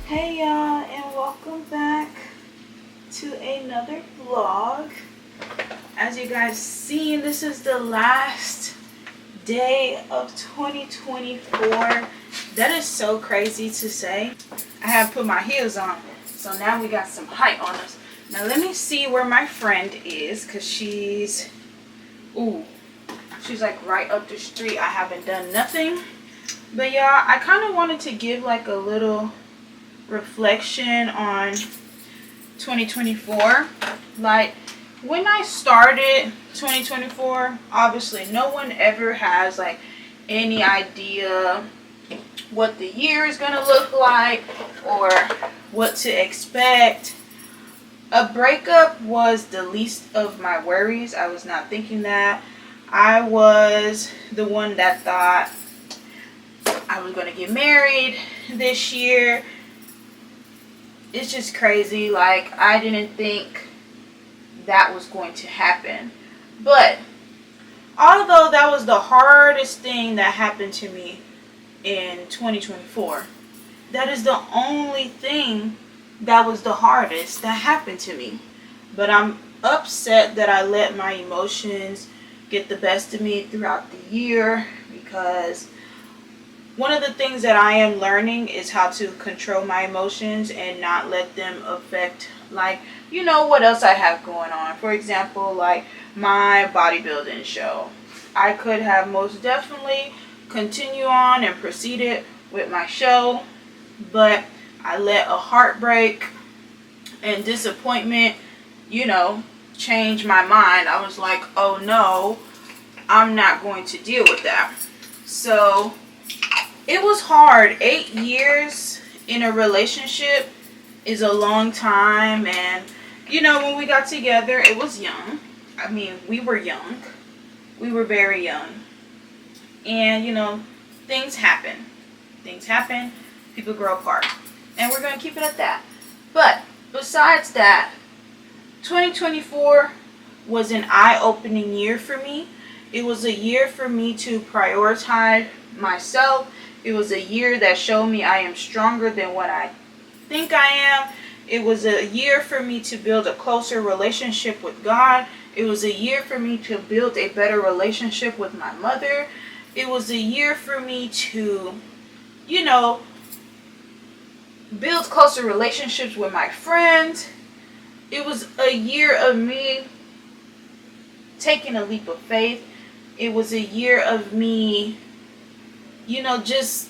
Hey y'all, and welcome back to another vlog. As you guys seen, this is the last day of 2024. That is so crazy to say. I have put my heels on, so now we got some height on us. Now let me see where my friend is, because she's like right up the street. I haven't done nothing. But y'all, I kind of wanted to give like a little reflection on 2024. Like, when I started 2024, obviously no one ever has like any idea what the year is gonna look like or what to expect. A breakup was the least of my worries. I was not thinking that. I was the one that thought I was going to get married this year. It's just crazy. Like, I didn't think that was going to happen. But although that was the hardest thing that happened to me in 2024, that is the only thing that was the hardest that happened to me. But I'm upset that I let my emotions get the best of me throughout the year, because one of the things that I am learning is how to control my emotions and not let them affect, like, you know, what else I have going on. For example, like my bodybuilding show. I could have most definitely continued on and proceeded with my show, but I let a heartbreak and disappointment, you know, change my mind. I was like, oh no, I'm not going to deal with that. So it was hard. 8 years in a relationship is a long time. And, you know, when we got together, it was young. I mean, we were young. We were very young. And, you know, things happen. Things happen. People grow apart. And we're going to keep it at that. But besides that, 2024 was an eye-opening year for me. It was a year for me to prioritize myself. It was a year that showed me I am stronger than what I think I am. It was a year for me to build a closer relationship with God. It was a year for me to build a better relationship with my mother. It was a year for me to, you know, build closer relationships with my friends. It was a year of me taking a leap of faith. It was a year of me, you know, just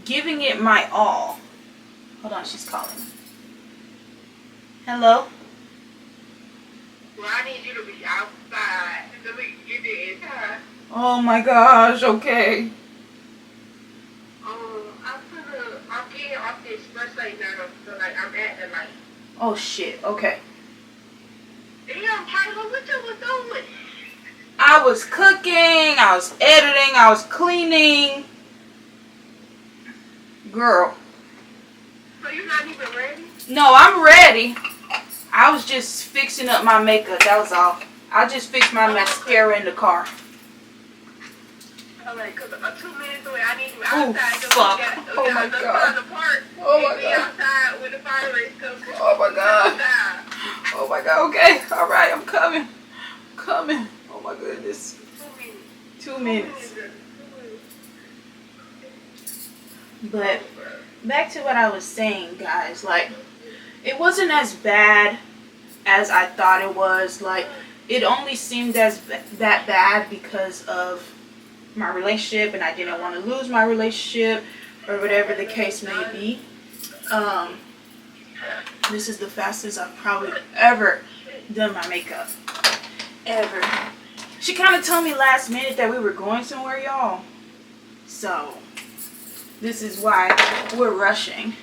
giving it my all. Hold on, she's calling. Hello? Well, I need you to be outside to get there in time. Oh my gosh, okay. I'm getting off the express lane now, so like I'm at the light. Oh shit, okay. Damn, Kyla, what you was doing? I was cooking, I was editing, I was cleaning. Girl. So you're not even ready? No, I'm ready. I was just fixing up my makeup, that was all. I just fixed my mascara in the car. Alright, because 2 minutes away, I need you outside. Oh, fuck. Oh my God. Oh my God. Outside when the fire race comes. Oh my God. Oh my God, okay. Alright, I'm coming. Coming. Oh my goodness. 2 minutes. But back to what I was saying, guys. Like, it wasn't as bad as I thought it was. Like, it only seemed that bad because of my relationship, and I didn't want to lose my relationship, or whatever the case may be. This is the fastest I've probably ever done my makeup. Ever. She kind of told me last minute that we were going somewhere, y'all. So, this is why we're rushing.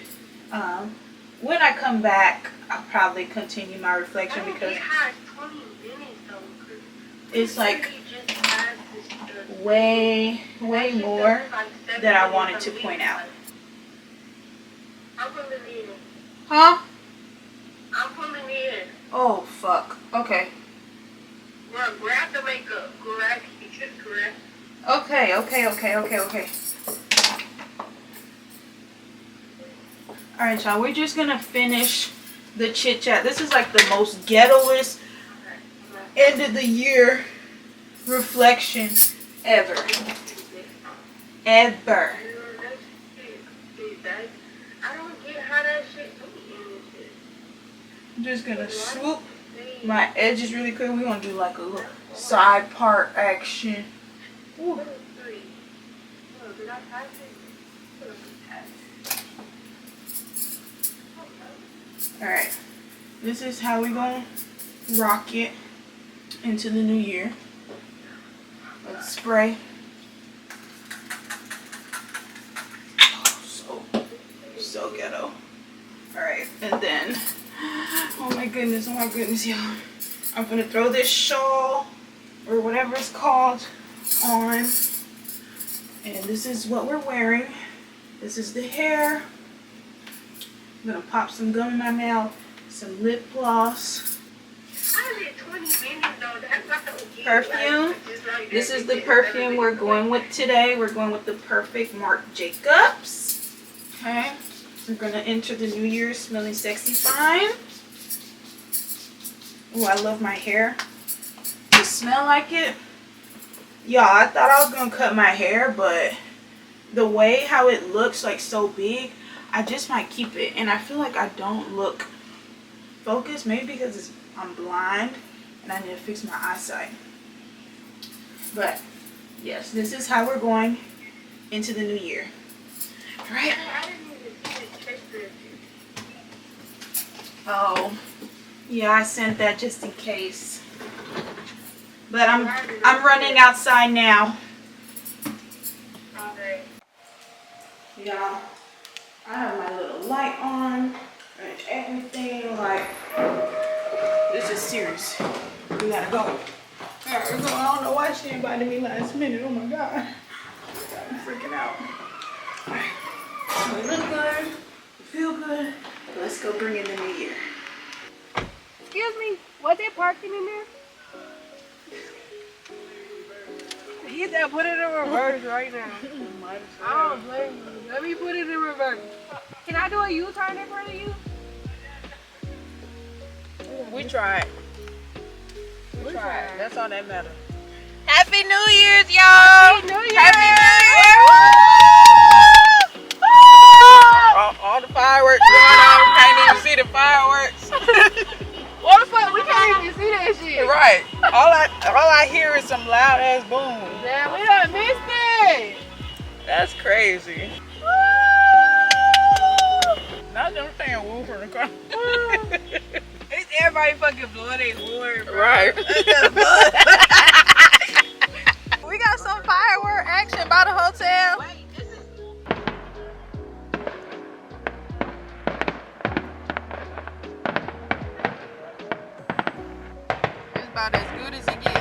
When I come back, I'll probably continue my reflection, because it's like way more that I wanted to point out. I'm pulling in. Huh? I'm pulling in. Oh, fuck. Okay. Well, grab the makeup. Grab it. Grab. Okay. Alright, y'all. We're just gonna finish the chit chat. This is like the most ghettoest end of the year reflection ever. Ever. I don't get how that shit do it. I'm just gonna swoop my edges really quick. We're gonna do like a little side part action. Ooh. Alright. This is how we're gonna rock it into the new year. Let's spray. Oh, so ghetto. Alright, and then, oh my goodness, y'all. I'm gonna throw this shawl, or whatever it's called, on. And this is what we're wearing. This is the hair. I'm gonna pop some gum in my mouth, some lip gloss. Perfume. This is the perfume we're going with today. We're going with the Perfect Marc Jacobs. Okay. We're gonna enter the new year smelling sexy fine. Oh, I love my hair. To smell like it. Y'all, I thought I was gonna cut my hair, but the way how it looks like so big, I just might keep it. And I feel like I don't look focused. Maybe because I'm blind and I need to fix my eyesight. But yes, this is how we're going into the new year. All right. Oh, yeah, I sent that just in case. But I'm running outside now. Y'all, I have my little light on and everything. Like, this is serious. We gotta go. Alright, we're going. I don't know why she invited me last minute. Oh my god. I'm freaking out. Alright. So we look good. We feel good. Let's go bring in the new year. Excuse me, was it parking in there? You said put it in reverse right now. I don't blame you. Let me put it in reverse. Can I do a U-turn in front of you? We tried. We tried. That's all that matters. Happy New Year's, y'all! Happy New Year! Happy New Year! All the fireworks going on. Can't even see the fireworks. What the fuck? We can't even see that shit. Right. All I hear is some loud ass boom. Damn, we done missed it. That's crazy. Not them saying woo from the car. It's everybody fucking blowing their horn, bro. Right. We got some firework action by the hotel. It's about as good as it gets.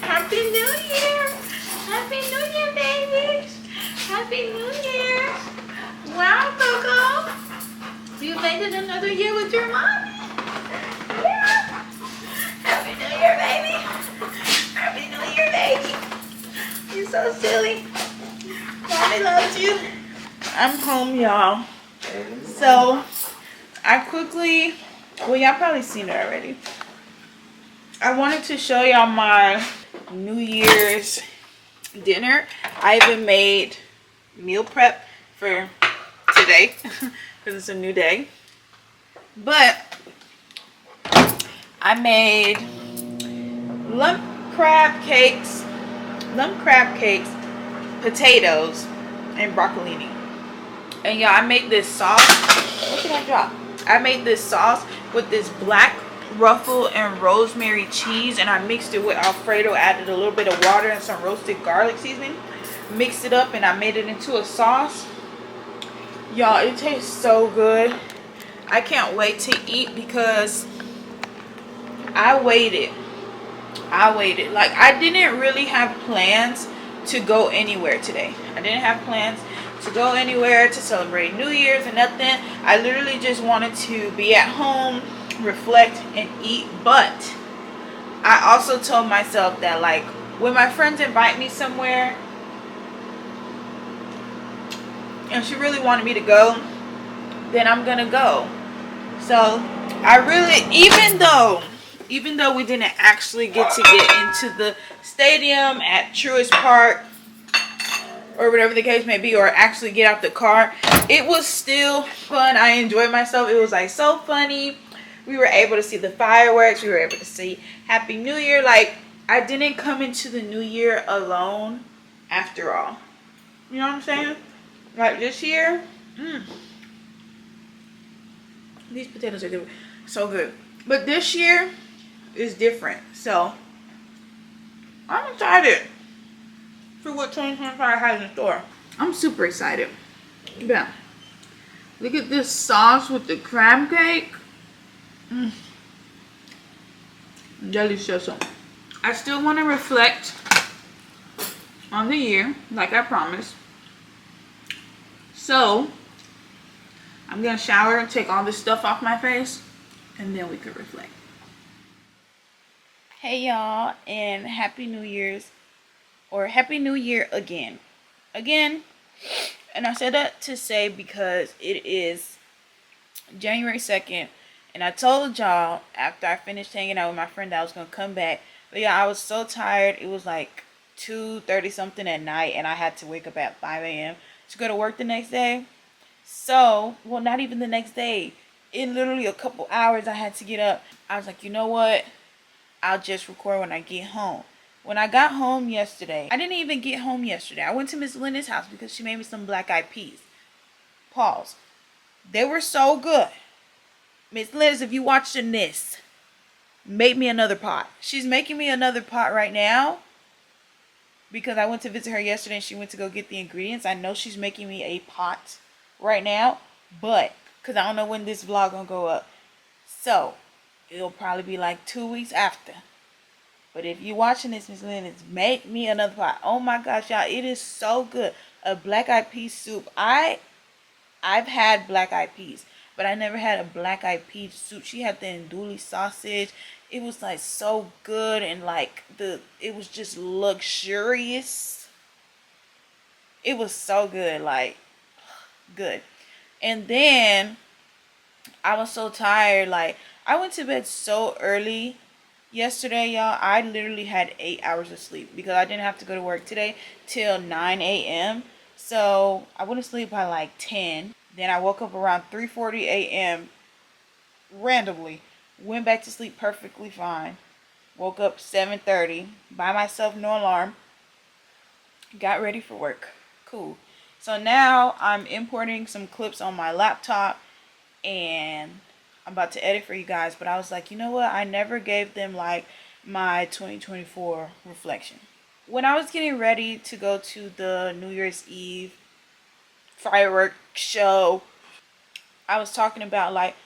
Happy New Year! Happy New Year, babies! Happy New Year! Wow, Coco! You made it another year with your mommy. Yeah! Happy New Year, baby! Happy New Year, baby! You're so silly. Mommy loves you. I'm home, y'all. So, I quickly, well, y'all probably seen it already. I wanted to show y'all my New Year's dinner. I even made meal prep for today because it's a new day. But I made lump crab cakes, potatoes, and broccolini. And y'all, I made this sauce. What did I drop? I made this sauce with this black ruffle and rosemary cheese, and I mixed it with Alfredo, added a little bit of water and some roasted garlic seasoning, mixed it up, and I made it into a sauce. Y'all, it tastes so good. I can't wait to eat because I waited. Like, I didn't really have plans to go anywhere today. I didn't have plans to go anywhere to celebrate New Year's and nothing. I literally just wanted to be at home, reflect, and eat. But I also told myself that, like, when my friends invite me somewhere and she really wanted me to go, then I'm gonna go. So I really, even though we didn't actually get to get into the stadium at Truist Park or whatever the case may be, or actually get out the car, it was still fun. I enjoyed myself. It was like so funny. We were able to see the fireworks. We were able to see Happy New Year. Like, I didn't come into the new year alone after all. You know what I'm saying? Like, this year, these potatoes are good. So good. But this year is different. So I'm excited for what 2025 has in store. I'm super excited. Yeah. Look at this sauce with the crab cake. Delicioso. I still want to reflect on the year, like I promised. So I'm gonna shower and take all this stuff off my face, and then we can reflect. Hey y'all, and Happy New Year's, or Happy New Year again. And I said that to say because it is January 2nd, and I told y'all after I finished hanging out with my friend that I was gonna come back. But yeah, I was so tired. It was like 2:30 something at night, and I had to wake up at 5 a.m. to go to work the next day. So, well, not even the next day. In literally a couple hours, I had to get up. I was like, you know what? I'll just record when I get home. When I got home yesterday, I didn't even get home yesterday. I went to Miss Linda's house because she made me some black eyed peas. Pause. They were so good. Miss Linda's, if you watching this, make me another pot. She's making me another pot right now because I went to visit her yesterday and she went to go get the ingredients. I know she's making me a pot right now, but because I don't know when this vlog gonna go up, so it'll probably be like 2 weeks after. But if you're watching this, Miss Linda's, make me another pot. Oh my gosh, y'all, it is so good. A black eyed pea soup. I've had black eyed peas, but I never had a black eyed pea soup. She had the andouille sausage. It was like so good, and like it was just luxurious. It was so good, like good. And then I was so tired. Like, I went to bed so early yesterday, y'all. I literally had 8 hours of sleep because I didn't have to go to work today till 9 a.m. So I went to sleep by like 10. Then I woke up around 3:40 a.m. randomly. Went back to sleep perfectly fine. Woke up 7:30 by myself, no alarm. Got ready for work. Cool. So now I'm importing some clips on my laptop and I'm about to edit for you guys. But I was like, you know what? I never gave them like my 2024 reflection. When I was getting ready to go to the New Year's Eve fireworks show, I was talking about like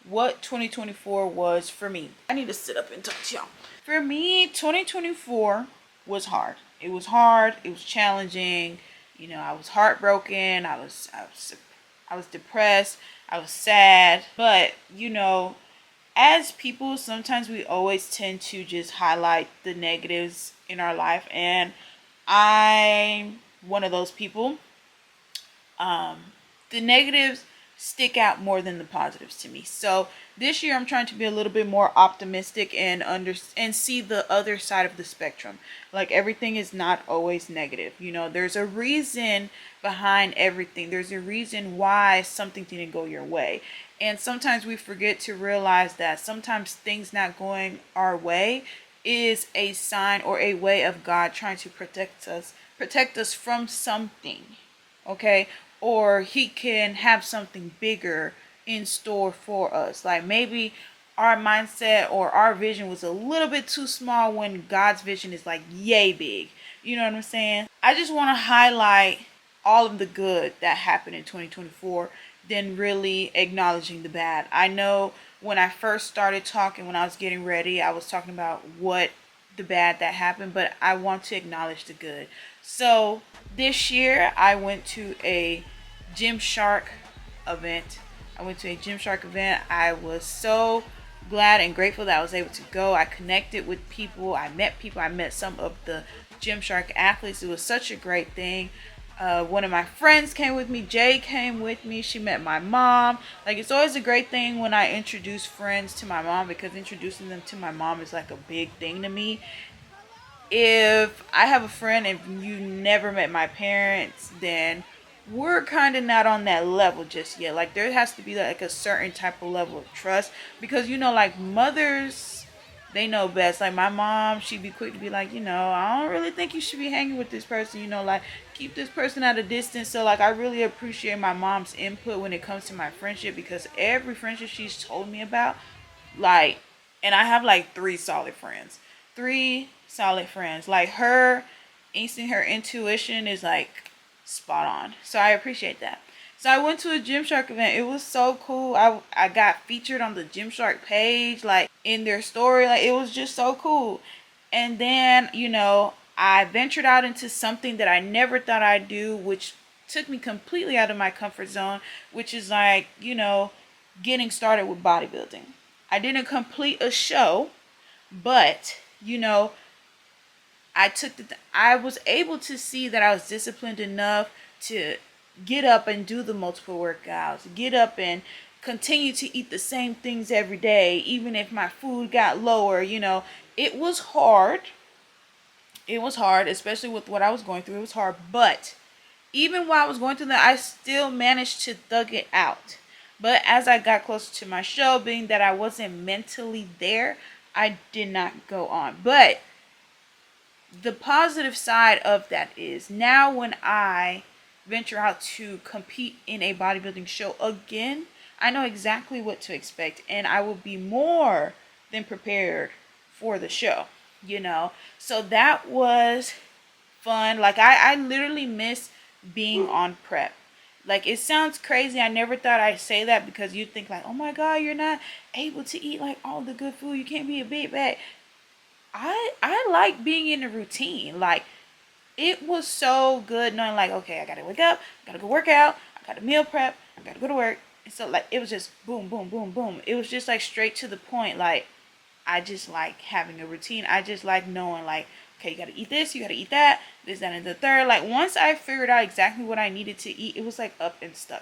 what 2024 was for me. I need to sit up and talk to y'all. For me, 2024 was hard. It was hard. It was challenging. You know, I was heartbroken. I was depressed. I was sad. But, you know, as people, sometimes we always tend to just highlight the negatives in our life. And I'm one of those people. The negatives stick out more than the positives to me. So this year I'm trying to be a little bit more optimistic and see the other side of the spectrum. Like, everything is not always negative. You know, there's a reason behind everything. There's a reason why something didn't go your way. And sometimes we forget to realize that sometimes things not going our way is a sign or a way of God trying to protect us from something. Okay? Or he can have something bigger in store for us. Like, maybe our mindset or our vision was a little bit too small when God's vision is like yay big. You know what I'm saying? I just want to highlight all of the good that happened in 2024, then really acknowledging the bad. I know when I first started talking, when I was getting ready, I was talking about what the bad that happened, but I want to acknowledge the good. So this year I went to a Gymshark event. I was so glad and grateful that I was able to go. I connected with people. I met people. I met some of the Gymshark athletes. It was such a great thing. One of my friends came with me. Jay came with me. She met my mom. Like, it's always a great thing when I introduce friends to my mom, because introducing them to my mom is like a big thing to me. If I have a friend and you never met my parents, then we're kind of not on that level just yet. Like, there has to be like a certain type of level of trust, because like mothers, they know best. Like my mom, she'd be quick to be like, I don't really think you should be hanging with this person, like keep this person at a distance. So like I really appreciate my mom's input when it comes to my friendship, because every friendship she's told me about, like, and I have like three solid friends. Like her instinct, her intuition is like spot on. So I appreciate that. So I went to a Gymshark event. It was so cool. I got featured on the Gymshark page, like in their story. Like, it was just so cool. And then, I ventured out into something that I never thought I'd do, which took me completely out of my comfort zone, which is like, getting started with bodybuilding. I didn't complete a show, but, I was able to see that I was disciplined enough to get up and do the multiple workouts, get up and continue to eat the same things every day, even if my food got lower. It was hard. It was hard, especially with what I was going through. It was hard, but even while I was going through that, I still managed to thug it out. But as I got closer to my show, being that I wasn't mentally there, I did not go on. But the positive side of that is now when I venture out to compete in a bodybuilding show again, I know exactly what to expect, and I will be more than prepared for the show, So that was fun. Like, I literally miss being on prep. Like, it sounds crazy. I never thought I'd say that, because you'd think like, oh my God, you're not able to eat like all the good food. You can't be a big bag. I like being in a routine. Like, it was so good knowing like, okay, I gotta wake up, I gotta go work out, I gotta meal prep, I gotta go to work. And so like, it was just boom, boom, boom, boom. It was just like straight to the point. Like, I just like having a routine. I just like knowing like, okay, you gotta eat this, you gotta eat that, this, that, and the third. Like, once I figured out exactly what I needed to eat, it was like up and stuck.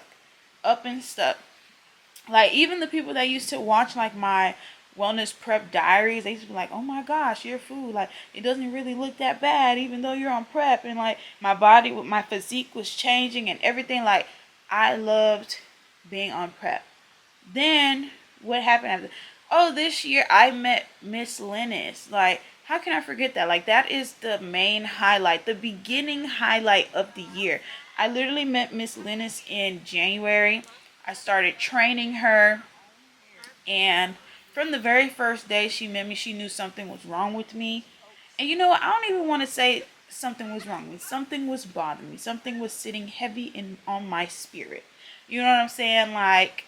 Like, even the people that used to watch like my wellness prep diaries, they used to be like, oh my gosh, your food, like, it doesn't really look that bad even though you're on prep. And like, my body, with my physique was changing and everything. Like, I loved being on prep. Then what happened after? Oh, this year I met Miss Linus. Like, how can I forget that? Like, that is the main highlight, the beginning highlight of the year. I literally met Miss Linus in January. I started training her, and from the very first day she met me, she knew something was wrong with me. And you know what? I don't even want to say something was wrong with me. Something was bothering me. Something was sitting heavy on my spirit. You know what I'm saying? Like,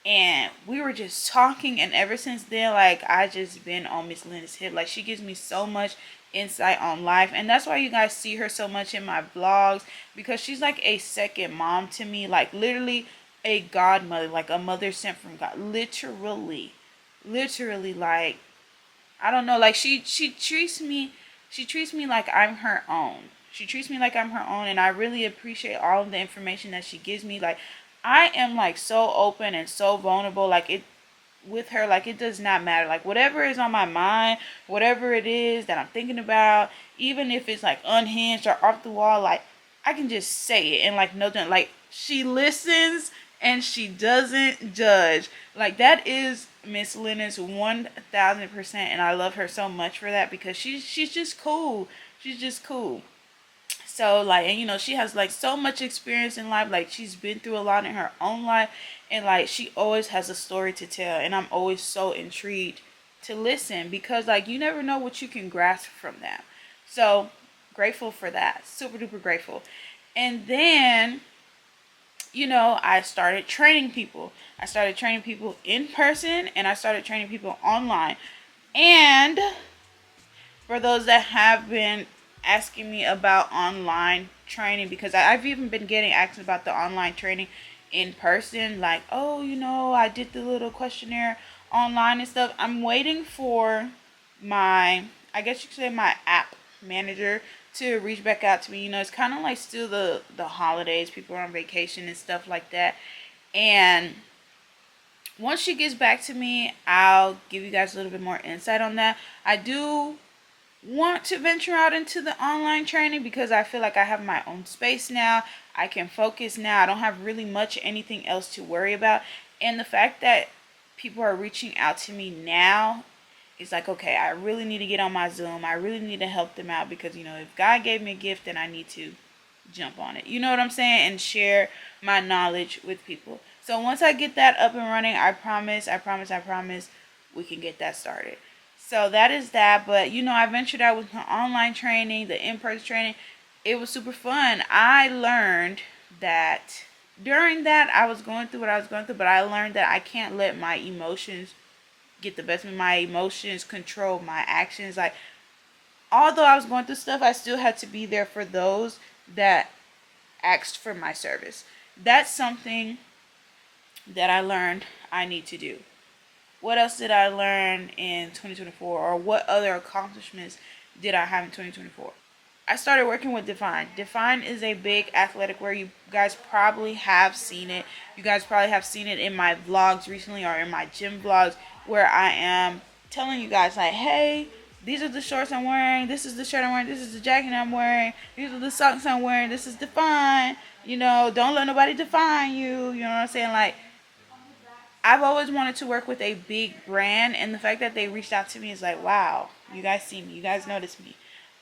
and we were just talking, and ever since then, like, I just been on Miss Linda's hip. Like, she gives me so much insight on life, and that's why you guys see her so much in my vlogs, because she's like a second mom to me. Like, literally a godmother, like a mother sent from God. Literally, like, I don't know, like, she treats me like I'm her own. She treats me like I'm her own, and I really appreciate all of the information that she gives me. Like, I am like so open and so vulnerable, like, it with her. Like, it does not matter, like, whatever is on my mind, whatever it is that I'm thinking about, even if it's like unhinged or off the wall, like, I can just say it and like nothing. Like, she listens and she doesn't judge. Like, that is Miss Linus 1000%, and I love her so much for that, because she's just cool. She's just cool. So like, and you know, she has like so much experience in life. Like she's been through a lot in her own life, and like she always has a story to tell, and I'm always so intrigued to listen, because like you never know what you can grasp from them. So grateful for that. Super duper grateful. And then, you know, I started training people. I started training people in person, and I started training people online. And for those that have been asking me about online training, because I've even been getting asked about the online training in person, like, oh, you know, I did the little questionnaire online and stuff. I'm waiting for my, I guess you could say, my app manager to reach back out to me. You know, it's kind of like still the holidays, people are on vacation and stuff like that. And once she gets back to me, I'll give you guys a little bit more insight on that. I do want to venture out into the online training because I feel like I have my own space now. I can focus now. I don't have really much anything else to worry about. And the fact that people are reaching out to me now, it's like, okay, I really need to get on my Zoom. I really need to help them out, because, you know, if God gave me a gift, then I need to jump on it. You know what I'm saying? And share my knowledge with people. So once I get that up and running, I promise, we can get that started. So that is that. But, you know, I ventured out with the online training, the in-person training. It was super fun. I learned that during that I was going through what I was going through, but I learned that I can't let my emotions get the best of my emotions, control my actions. Like, although I was going through stuff, I still had to be there for those that asked for my service. That's something that I learned I need to do. What else did I learn in 2024, or what other accomplishments did I have in 2024? I started working with Define. Define is a big athletic wear. You guys probably have seen it. You guys probably have seen it in my vlogs recently, or in my gym vlogs, where I am telling you guys like, hey, these are the shorts I'm wearing. This is the shirt I'm wearing. This is the jacket I'm wearing. These are the socks I'm wearing. This is Define. You know, don't let nobody define you. You know what I'm saying? Like, I've always wanted to work with a big brand, and the fact that they reached out to me is like, wow, you guys see me, you guys notice me.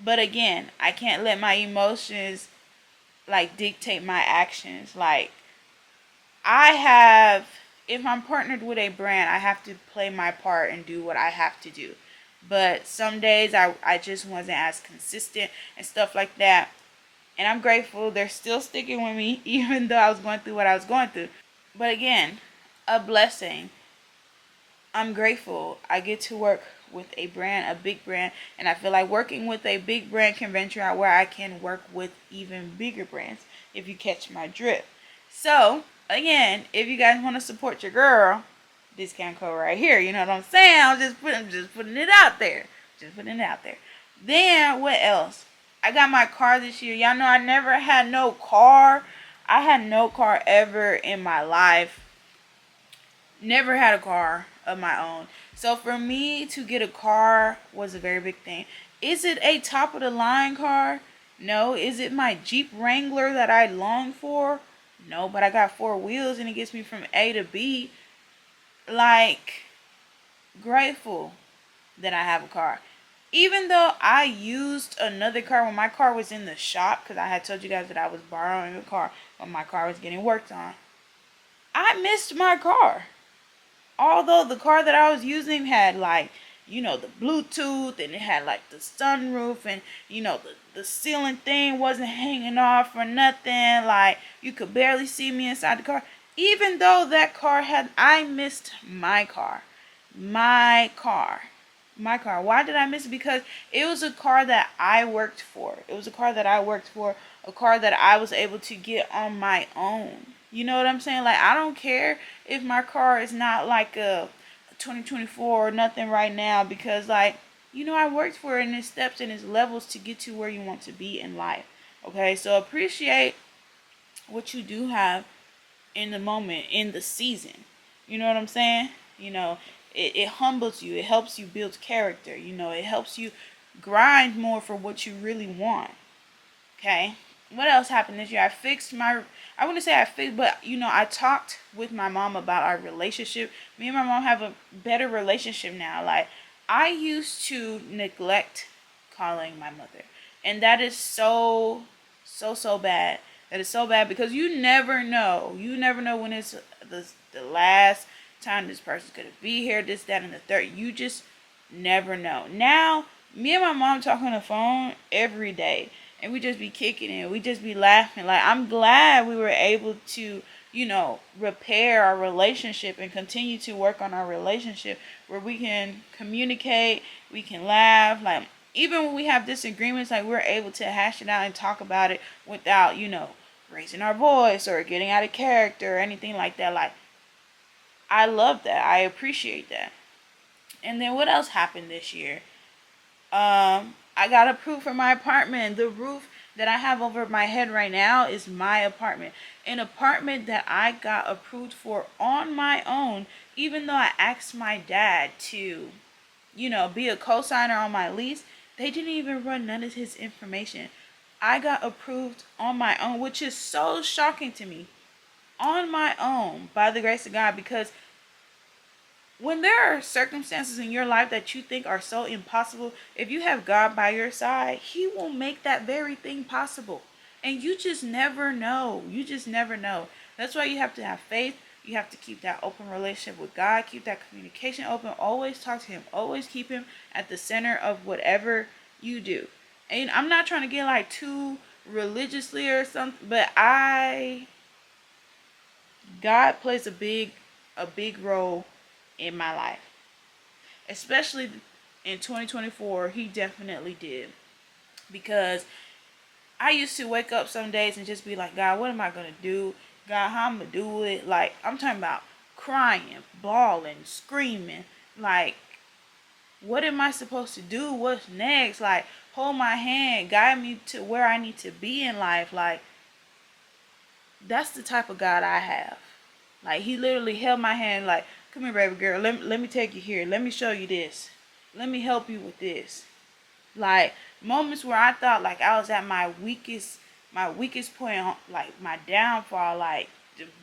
But again, I can't let my emotions like dictate my actions. Like, if I'm partnered with a brand, I have to play my part and do what I have to do. But some days I just wasn't as consistent and stuff like that. And I'm grateful they're still sticking with me, even though I was going through what I was going through. But again, a blessing. I'm grateful I get to work with a brand, a big brand, and I feel like working with a big brand can venture out where I can work with even bigger brands, if you catch my drift. So, again, if you guys want to support your girl, discount code right here. You know what I'm saying? I'm just putting it out there. Just putting it out there. Then, what else? I got my car this year. Y'all know I never had no car. I had no car ever in my life. Never had a car of my own. So for me to get a car was a very big thing. Is it a top of the line car? No. Is it my Jeep Wrangler that I long for? No, but I got 4 wheels and it gets me from A to B. Like, grateful that I have a car. Even though I used another car when my car was in the shop, because I had told you guys that I was borrowing a car when my car was getting worked on. I missed my car. Although the car that I was using had, like, you know, the Bluetooth, and it had like the sunroof, and you know, the ceiling thing wasn't hanging off or nothing. Like, you could barely see me inside the car. Even though that car I missed my car. My car. Why did I miss it? Because it was a car that I worked for. A car that I was able to get on my own. You know what I'm saying? Like, I don't care if my car is not like a 2024 or nothing right now, because, like, you know, I worked for it, and its steps and its levels to get to where you want to be in life. Okay, so appreciate what you do have in the moment, in the season. You know what I'm saying? You know, it humbles you. It helps you build character. You know, it helps you grind more for what you really want. Okay. What else happened this year? I wouldn't say I fixed, but, you know, I talked with my mom about our relationship. Me and my mom have a better relationship now. Like, I used to neglect calling my mother. And that is so, so bad. That is so bad because you never know. You never know when it's the last time this person's gonna be here, this, that, and the third. You just never know. Now, me and my mom talk on the phone every day, and we just be kicking it. We just be laughing. Like, I'm glad we were able to, repair our relationship and continue to work on our relationship where we can communicate, we can laugh. Like, even when we have disagreements, like, we're able to hash it out and talk about it without, raising our voice or getting out of character or anything like that. Like, I love that. I appreciate that. And then what else happened this year? I got approved for my apartment. The roof that I have over my head right now is my apartment. An apartment that I got approved for on my own, even though I asked my dad to, be a co-signer on my lease. They didn't even run none of his information. I got approved on my own, which is so shocking to me. On my own, by the grace of God, because when there are circumstances in your life that you think are so impossible, if you have God by your side, He will make that very thing possible. And you just never know. You just never know. That's why you have to have faith. You have to keep that open relationship with God. Keep that communication open. Always talk to Him. Always keep Him at the center of whatever you do. And I'm not trying to get like too religiously or something, but God plays a big role in my life. Especially in 2024, He definitely did. Because I used to wake up some days and just be like, God, what am I going to do? God, how am I going to do it? Like, I'm talking about crying, bawling, screaming. Like, what am I supposed to do? What's next? Like, hold my hand, guide me to where I need to be in life. Like, that's the type of God I have. Like, He literally held my hand like, come here, baby girl. Let me take you here. Let me show you this. Let me help you with this. Like, moments where I thought like I was at my weakest point, like my downfall, like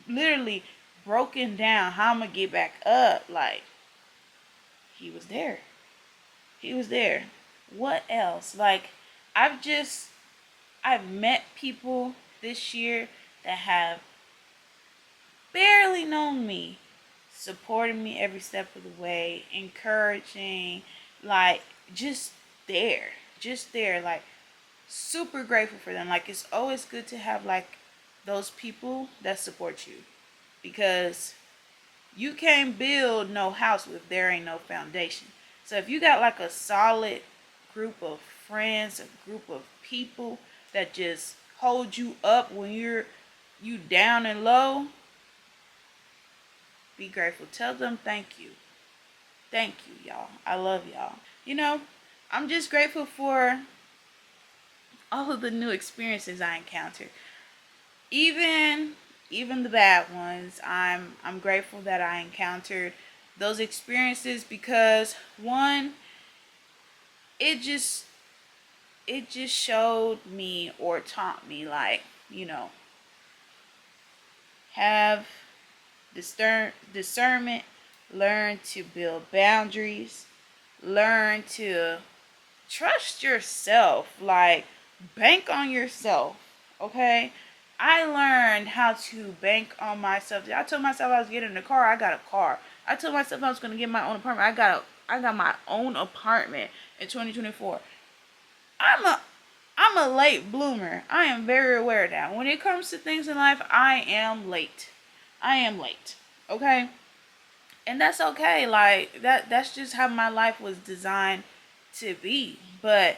literally broken down. How I'm gonna get back up? Like, He was there. He was there. What else? Like, I've met people this year that have barely known me, supporting me every step of the way, encouraging, like, just there, like, super grateful for them. Like, it's always good to have, like, those people that support you, because you can't build no house if there ain't no foundation. So if you got, like, a solid group of friends, a group of people that just hold you up when you down and low, be grateful. Tell them thank you. Thank you, y'all. I love y'all. I'm just grateful for all of the new experiences I encountered. Even the bad ones. I'm grateful that I encountered those experiences because one, it just showed me or taught me, like, have discernment, learn to build boundaries, learn to trust yourself, like, bank on yourself, okay? I learned how to bank on myself. I told myself I was getting a car, I got a car. I told myself I was going to get my own apartment. I got my own apartment in 2024. I'm a late bloomer. I am very aware of that. When it comes to things in life, I am late. Okay? And that's okay. Like, that's just how my life was designed to be. But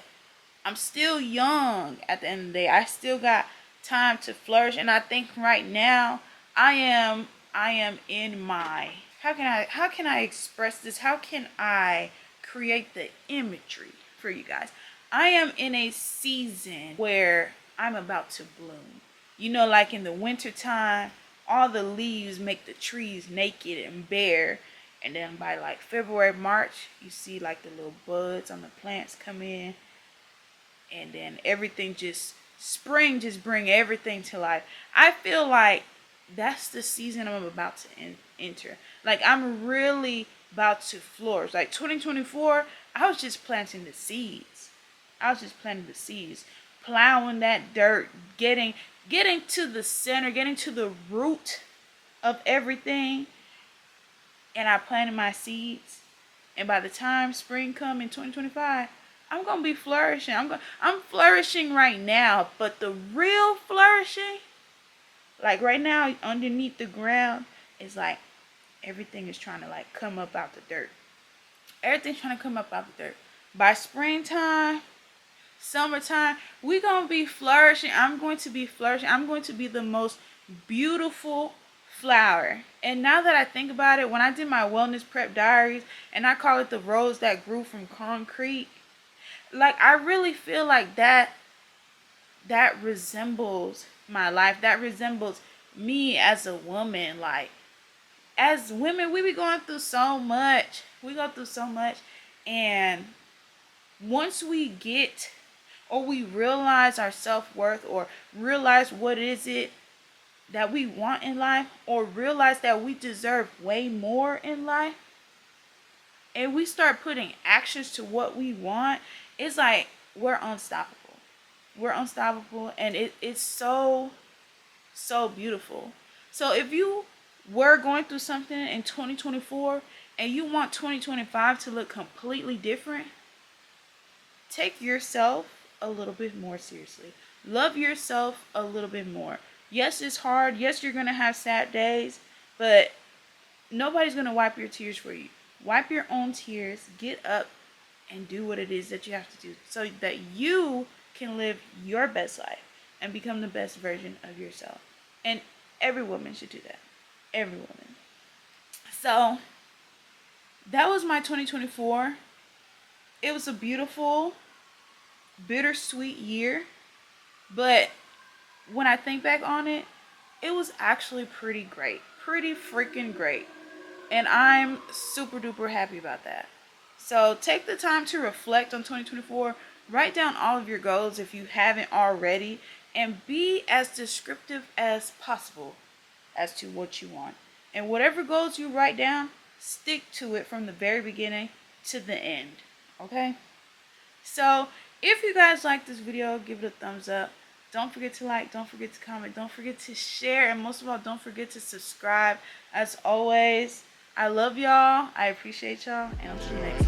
I'm still young at the end of the day. I still got time to flourish, and I think right now I am in my, how can I express this? How can I create the imagery for you guys? I am in a season where I'm about to bloom. Like in the winter time, all the leaves make the trees naked and bare. And then by like February, March, you see like the little buds on the plants come in. And then everything spring just bring everything to life. I feel like that's the season I'm about to enter. Like, I'm really about to flourish. Like 2024, I was just planting the seeds. plowing that dirt, getting to the center, getting to the root of everything. And I planted my seeds. And by the time spring come in 2025, I'm gonna be flourishing. I'm flourishing right now, but the real flourishing, like right now underneath the ground, is like everything is trying to like come up out the dirt. Everything's trying to come up out the dirt. By springtime, summertime, we gonna be flourishing. I'm going to be flourishing. I'm going to be the most beautiful flower. And now that I think about it, when I did my wellness prep diaries, and I call it the rose that grew from concrete, like I really feel like that resembles my life. That resembles me as a woman. Like, as women, we be going through so much. We go through so much. And once we get, or we realize our self-worth, or realize what is it that we want in life, or realize that we deserve way more in life, and we start putting actions to what we want, it's like we're unstoppable. We're unstoppable, and it's so beautiful. So if you were going through something in 2024 and you want 2025 to look completely different, take yourself a little bit more seriously. Love yourself a little bit more. Yes, it's hard. Yes, you're going to have sad days, but nobody's going to wipe your tears for you. Wipe your own tears. Get up and do what it is that you have to do so that you can live your best life and become the best version of yourself. And every woman should do that. Every woman. So that was my 2024. It was a beautiful, bittersweet year. But when I think back on it, it was actually pretty great. Pretty freaking great. And I'm super duper happy about that. So take the time to reflect on 2024. Write down all of your goals if you haven't already. And be as descriptive as possible as to what you want. And whatever goals you write down, stick to it from the very beginning to the end. Okay? So if you guys like this video, give it a thumbs up. Don't forget to like, don't forget to comment, don't forget to share, and most of all, don't forget to subscribe. As always, I love y'all, I appreciate y'all, and I'll see you next time.